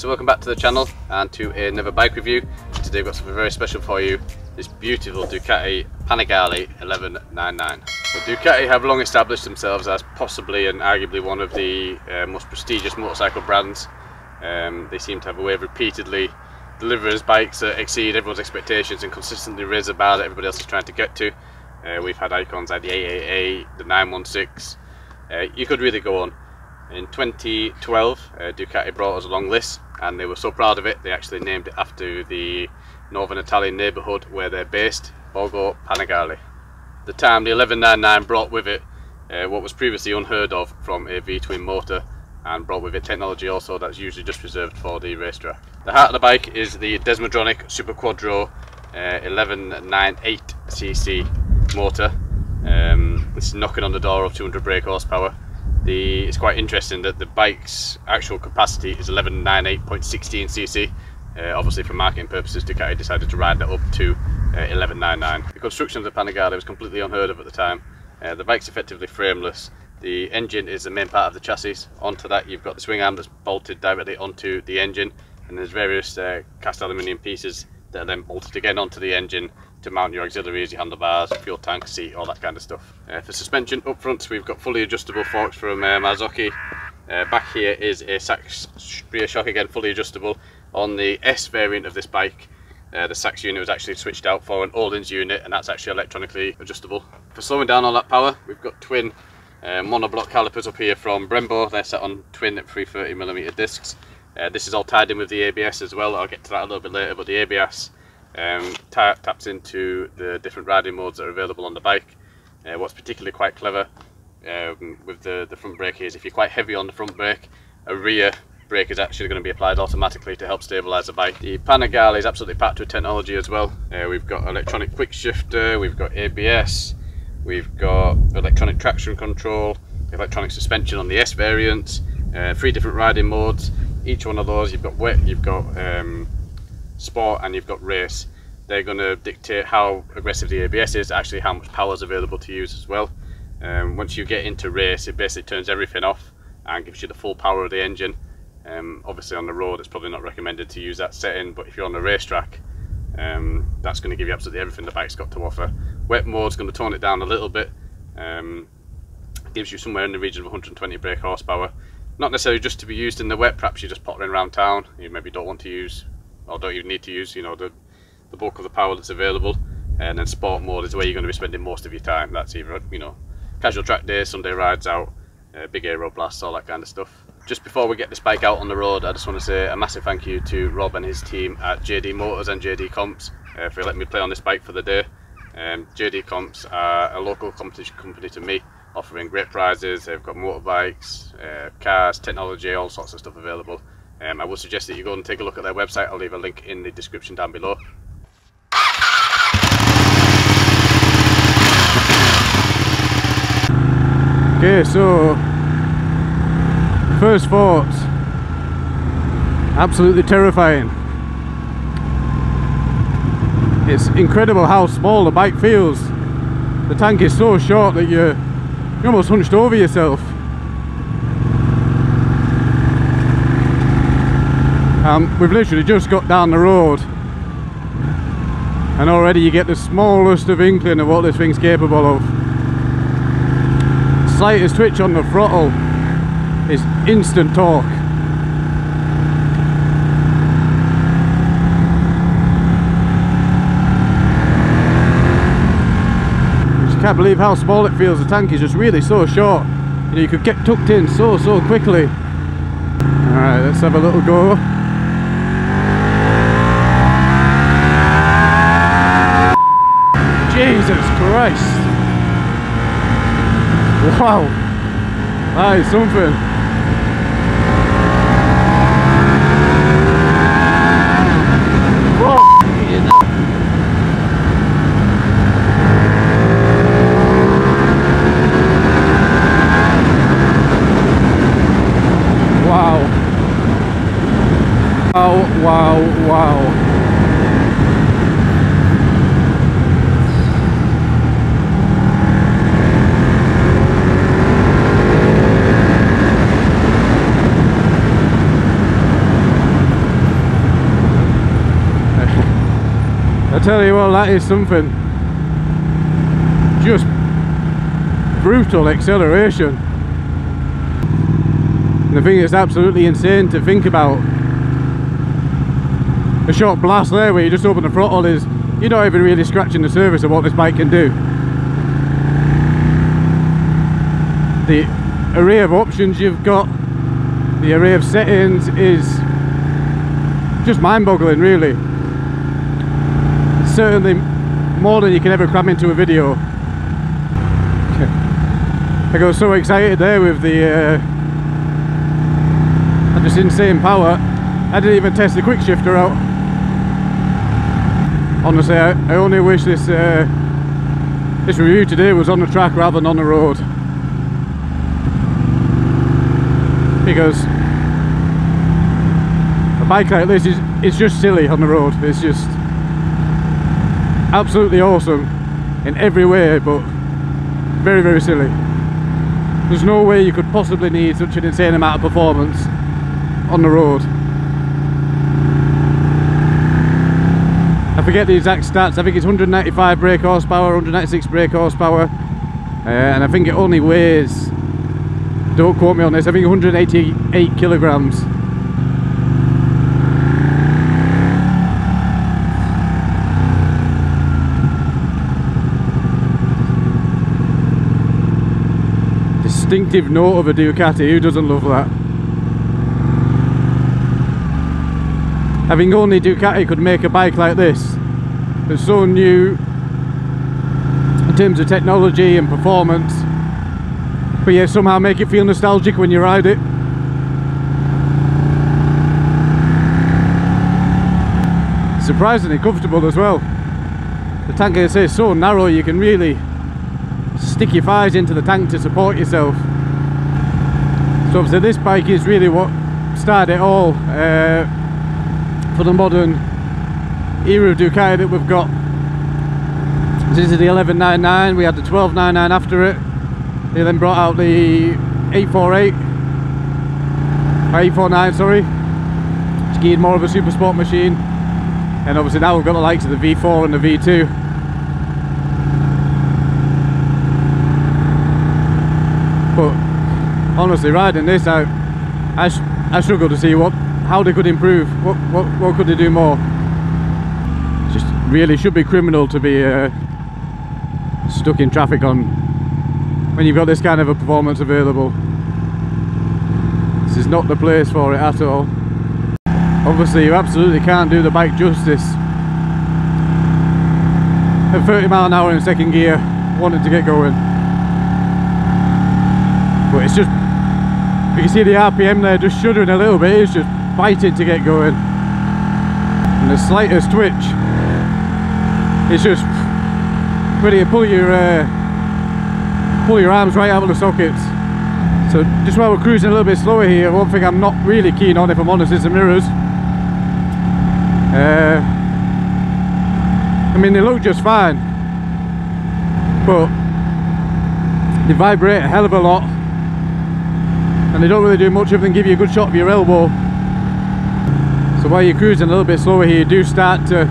so welcome back to the channel and to another bike review. Today we've got something very special for you, this beautiful Ducati Panigale 1199. So Ducati have long established themselves as possibly and arguably one of the most prestigious motorcycle brands. They seem to have a way of repeatedly delivering bikes that exceed everyone's expectations and consistently raise the bar that everybody else is trying to get to. We've had icons like the 888, the 916, you could really go on. In 2012, Ducati brought us along this, and they were so proud of it they actually named it after the northern Italian neighbourhood where they're based, Borgo Panigale. At the time, the 1199 brought with it what was previously unheard of from a V-twin motor, and brought with it technology also that's usually just reserved for the racetrack. The heart of the bike is the Desmodronic Super Quattro 1198cc motor. It's knocking on the door of 200 brake horsepower. It's quite interesting that the bike's actual capacity is 1198.16cc. Obviously for marketing purposes Ducati decided to ride that up to 1199. The construction of the Panigale was completely unheard of at the time. The bike's effectively frameless. The engine is the main part of the chassis. Onto that you've got the swing arm that's bolted directly onto the engine, and there's various cast aluminium pieces that are then bolted again onto the engine to mount your auxiliaries, your handlebars, fuel tank, seat, all that kind of stuff. For suspension up front we've got fully adjustable forks from Marzocchi. Back here is a Sachs rear shock, again fully adjustable. On the S variant of this bike, the Sachs unit was actually switched out for an Ohlins unit, and that's actually electronically adjustable. For slowing down all that power, we've got twin monoblock calipers up here from Brembo. They're set on twin 330mm discs. This is all tied in with the ABS as well. I'll get to that a little bit later, but the ABS taps into the different riding modes that are available on the bike. What's particularly quite clever with the front brake is if you're quite heavy on the front brake, a rear brake is actually going to be applied automatically to help stabilise the bike. The Panigale is absolutely packed with technology as well. We've got electronic quick shifter, we've got ABS, we've got electronic traction control, electronic suspension on the S variants, 3 different riding modes. Each one of those, you've got wet, you've got sport, and you've got race. They're going to dictate how aggressive the ABS is, actually how much power is available to use as well. Once you get into race, it basically turns everything off and gives you the full power of the engine. Obviously on the road it's probably not recommended to use that setting, but if you're on the racetrack, that's going to give you absolutely everything the bike's got to offer. Wet mode's going to tone it down a little bit. Gives you somewhere in the region of 120 brake horsepower. Not necessarily just to be used in the wet, perhaps you're just pottering around town, you maybe don't want to use, or don't even need to use, you know, the bulk of the power that's available. And then sport mode is where you're going to be spending most of your time. That's either, you know, casual track days, Sunday rides out, big aero blasts, all that kind of stuff. Just before we get this bike out on the road, I just want to say a massive thank you to Rob and his team at JD Motors and JD Comps for letting me play on this bike for the day. JD Comps are a local competition company to me, offering great prizes. They've got motorbikes, cars, technology, all sorts of stuff available. I would suggest that you go and take a look at their website. I'll leave a link in the description down below. Okay, so first thoughts, absolutely terrifying. It's incredible how small the bike feels. The tank is so short that you're almost hunched over yourself. We've literally just got down the road and already you get the smallest of inkling of what this thing's capable of. Slightest twitch on the throttle is instant torque. I just can't believe how small it feels. The tank is just really so short. You know, you could get tucked in so quickly. Alright, let's have a little go. Jesus Christ! Wow, that is something. Whoa. Wow. Wow. tell you what, that is something. Just brutal acceleration. And I think it's absolutely insane to think about. A short blast there where you just open the throttle is, you're not even really scratching the surface of what this bike can do. The array of options you've got, the array of settings is just mind-boggling, really. Certainly more than you can ever cram into a video. I got so excited there with the just insane power. I didn't even test the quick shifter out. Honestly, I only wish this this review today was on the track rather than on the road, because a bike like this is just silly on the road. It's just absolutely awesome in every way, but very, very silly. There's no way you could possibly need such an insane amount of performance on the road. I forget the exact stats. I think it's 195 brake horsepower, 196 brake horsepower, and I think it only weighs, don't quote me on this, I think 188 kilograms. Distinctive note of a Ducati, who doesn't love that? Having only Ducati could make a bike like this, that's so new in terms of technology and performance, but yet somehow make it feel nostalgic when you ride it. Surprisingly comfortable as well. The tank, as I say, is so narrow you can really stick your thighs into the tank to support yourself. So obviously this bike is really what started it all for the modern era of Ducati that we've got. This is the 1199, we had the 1299 after it. They then brought out the 848, or 849 sorry, which geared more of a super sport machine. And obviously now we've got the likes of the V4 and the V2. But honestly, riding this out, I struggle to see how they could improve. What could they do more? It just really should be criminal to be stuck in traffic on when you've got this kind of a performance available. This is not the place for it at all. Obviously you absolutely can't do the bike justice at 30 mile an hour in second gear wanting to get going. But it's just, you can see the RPM there just shuddering a little bit. It's just fighting to get going, and the slightest twitch, it's just ready to pull your arms right out of the sockets. So just while we're cruising a little bit slower here, one thing I'm not really keen on, if I'm honest, is the mirrors. I mean, they look just fine, but they vibrate a hell of a lot, and they don't really do much other than give you a good shot of your elbow. So while you're cruising a little bit slower here, you do start to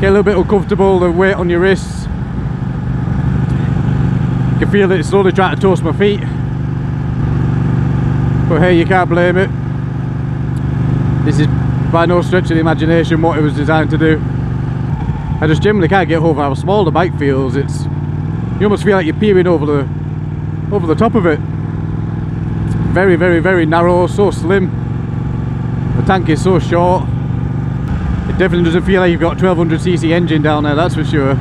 get a little bit uncomfortable, the weight on your wrists. You can feel it slowly trying to toast my feet, but hey, you can't blame it. This is by no stretch of the imagination what it was designed to do. I just generally can't get over how small the bike feels. You almost feel like you're peering over the top of it. Very, very, very narrow, so slim. The tank is so short. It definitely doesn't feel like you've got a 1200cc engine down there, that's for sure.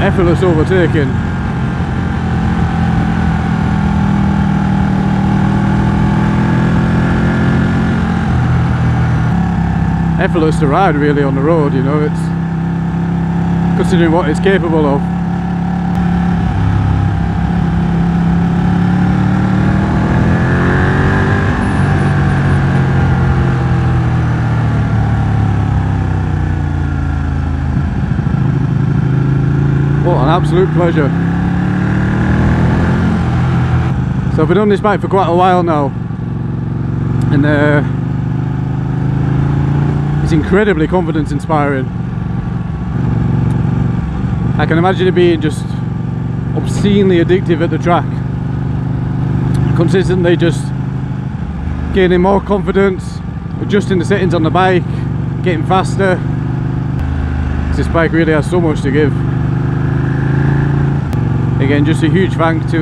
Effortless overtaking. Effortless to ride really on the road, you know, it's considering what it's capable of. absolute pleasure. So I've been on this bike for quite a while now, and it's incredibly confidence inspiring. I can imagine it being just obscenely addictive at the track, consistently just gaining more confidence, adjusting the settings on the bike, getting faster. This bike really has so much to give. Again, just a huge thank to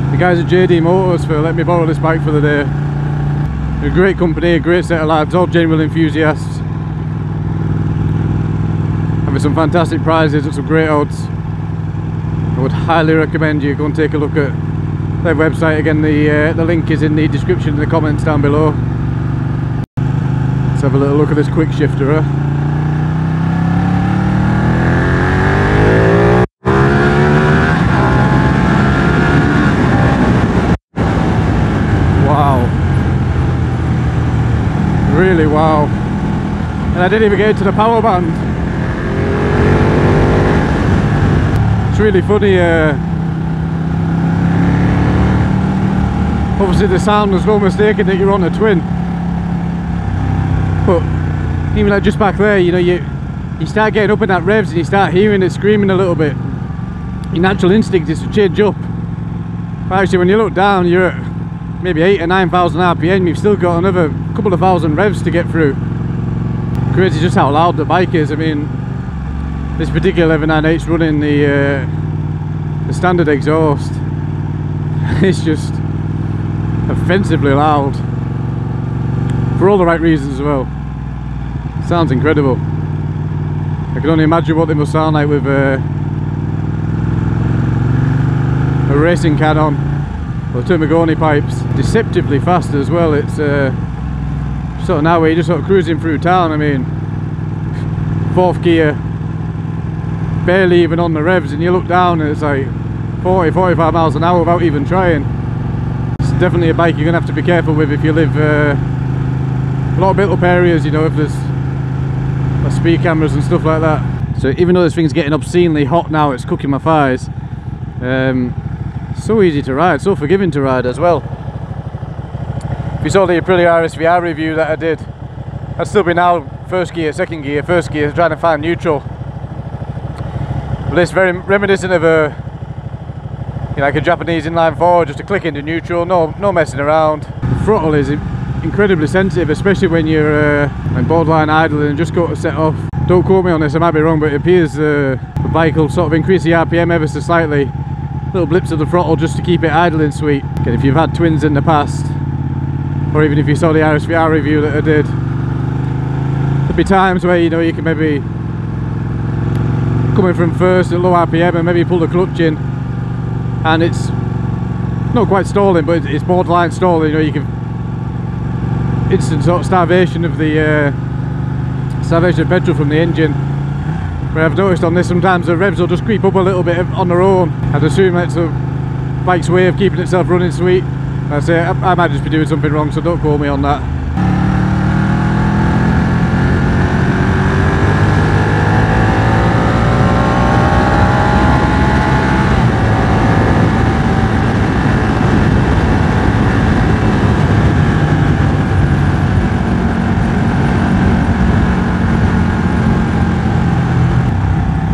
the guys at JD Motors for letting me borrow this bike for the day. They're a great company, a great set of lads, all genuine enthusiasts. Having some fantastic prizes at some great odds. I would highly recommend you go and take a look at their website. Again, the link is in the description and the comments down below. Let's have a little look at this quick shifter. Wow. Really wow. And I didn't even get into the power band. It's really funny. Obviously the sound was no mistaken that you're on a twin. But even like just back there, you know, you start getting up in that revs and you start hearing it screaming a little bit. Your natural instinct is to change up. But actually when you look down, you're at maybe 8,000 or 9,000 RPM. You've still got another couple of thousand revs to get through. Crazy just how loud the bike is. I mean, this particular 1198's running the standard exhaust. It's just offensively loud. For all the right reasons as well. Sounds incredible. I can only imagine what they must sound like with a racing can on, or Termagoni pipes. Deceptively fast as well. It's sort of now where you're just sort of cruising through town. I mean, fourth gear, barely even on the revs, and you look down and it's like 40-45 miles an hour without even trying. It's definitely a bike you're gonna have to be careful with if you live a lot of built-up areas, you know, if there's speed cameras and stuff like that. So even though this thing's getting obscenely hot now, it's cooking my thighs. So easy to ride, so forgiving to ride as well. If you saw the Aprilia RSVR review that I did, I'd still be now first gear, second gear, first gear, trying to find neutral. But it's very reminiscent of like a Japanese inline four, just a click into neutral, no messing around. The throttle is incredibly sensitive, especially when you're borderline idling and just go to set off. Don't quote me on this, I might be wrong, but it appears the bike will sort of increase the RPM ever so slightly. Little blips of the throttle just to keep it idling sweet. Okay, if you've had twins in the past, or even if you saw the RSVR review that I did, there'll be times where, you know, you can maybe coming from first at low RPM and maybe pull the clutch in, and it's not quite stalling, but it's borderline stalling. You know, you can instant sort of starvation of petrol from the engine. But I've noticed on this sometimes the revs will just creep up a little bit on their own. I'd assume that's the bike's way of keeping itself running sweet. I say I might just be doing something wrong, so don't quote me on that.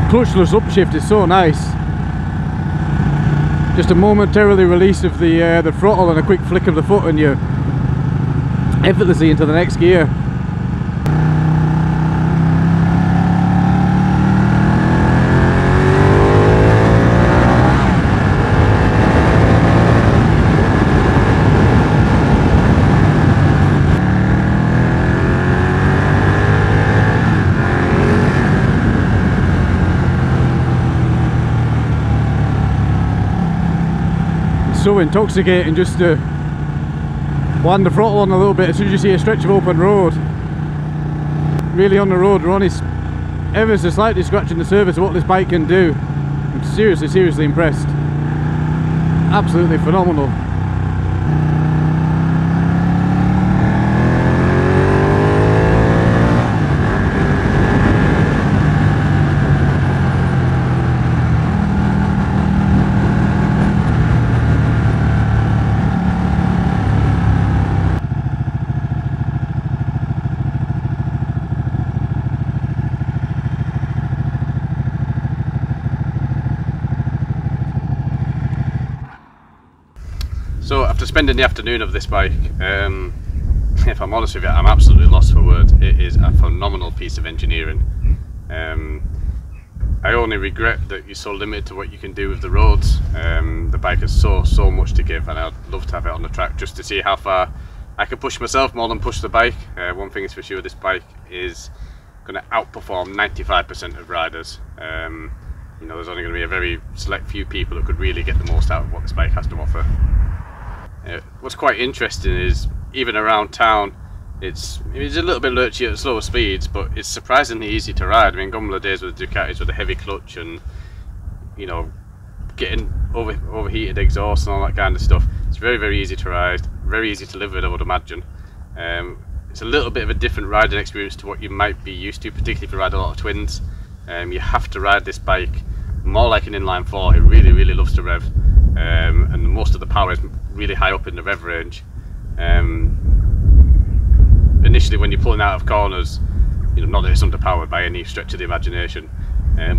Clutchless upshift is so nice. Just a momentarily release of the throttle and a quick flick of the foot and you're effortlessly into the next gear. So intoxicating just to land the throttle on a little bit as soon as you see a stretch of open road. Really on the road, we're only ever so slightly scratching the surface of what this bike can do. I'm seriously impressed. Absolutely phenomenal. spending the afternoon of this bike, if I'm honest with you, I'm absolutely lost for words. It is a phenomenal piece of engineering. I only regret that you're so limited to what you can do with the roads. The bike has so much to give, and I'd love to have it on the track just to see how far I can push myself more than push the bike. One thing is for sure, this bike is going to outperform 95% of riders. You know, there's only going to be a very select few people that could really get the most out of what this bike has to offer. What's quite interesting is, even around town, it's a little bit lurchy at slower speeds, but it's surprisingly easy to ride. I mean, gone were the days with the Ducatis with a heavy clutch and, you know, getting overheated exhaust and all that kind of stuff. It's very easy to ride, very easy to live with, I would imagine. It's a little bit of a different riding experience to what you might be used to, particularly if you ride a lot of twins. You have to ride this bike more like an inline 4. It really loves to rev, and most of the power is really high up in the rev range. Initially, when you're pulling out of corners, you know, not that it's underpowered by any stretch of the imagination,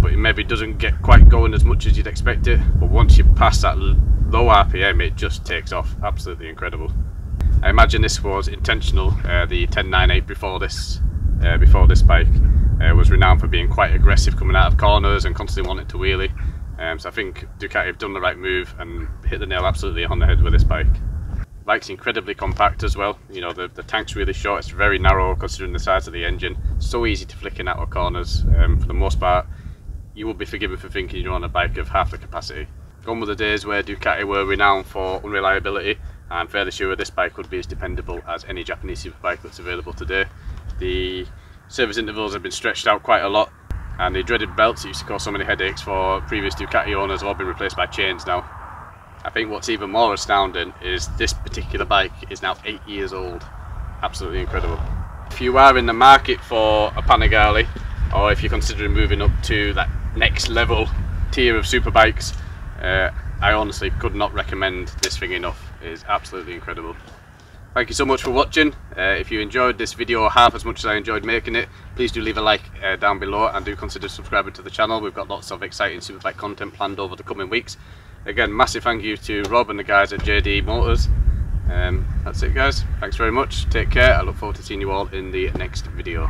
but it maybe doesn't get quite going as much as you'd expect it. But once you pass that low RPM, it just takes off. Absolutely incredible. I imagine this was intentional. The 1098 before this bike was renowned for being quite aggressive coming out of corners and constantly wanting to wheelie. So I think Ducati have done the right move and hit the nail absolutely on the head with this bike. The bike's incredibly compact as well. You know, the tank's really short, it's very narrow considering the size of the engine. So easy to flick in out of corners. For the most part, you will be forgiven for thinking you're on a bike of half the capacity. Gone were the days where Ducati were renowned for unreliability. I'm fairly sure this bike would be as dependable as any Japanese superbike that's available today. The service intervals have been stretched out quite a lot, and the dreaded belts that used to cause so many headaches for previous Ducati owners have all been replaced by chains now. I think what's even more astounding is this particular bike is now 8 years old. Absolutely incredible. If you are in the market for a Panigale, or if you're considering moving up to that next level tier of superbikes, I honestly could not recommend this thing enough. It is absolutely incredible. Thank you so much for watching. If you enjoyed this video half as much as I enjoyed making it, please do leave a like down below, and do consider subscribing to the channel. We've got lots of exciting superbike content planned over the coming weeks. Again, massive thank you to Rob and the guys at JD Motors. That's it guys, thanks very much, take care. I look forward to seeing you all in the next video.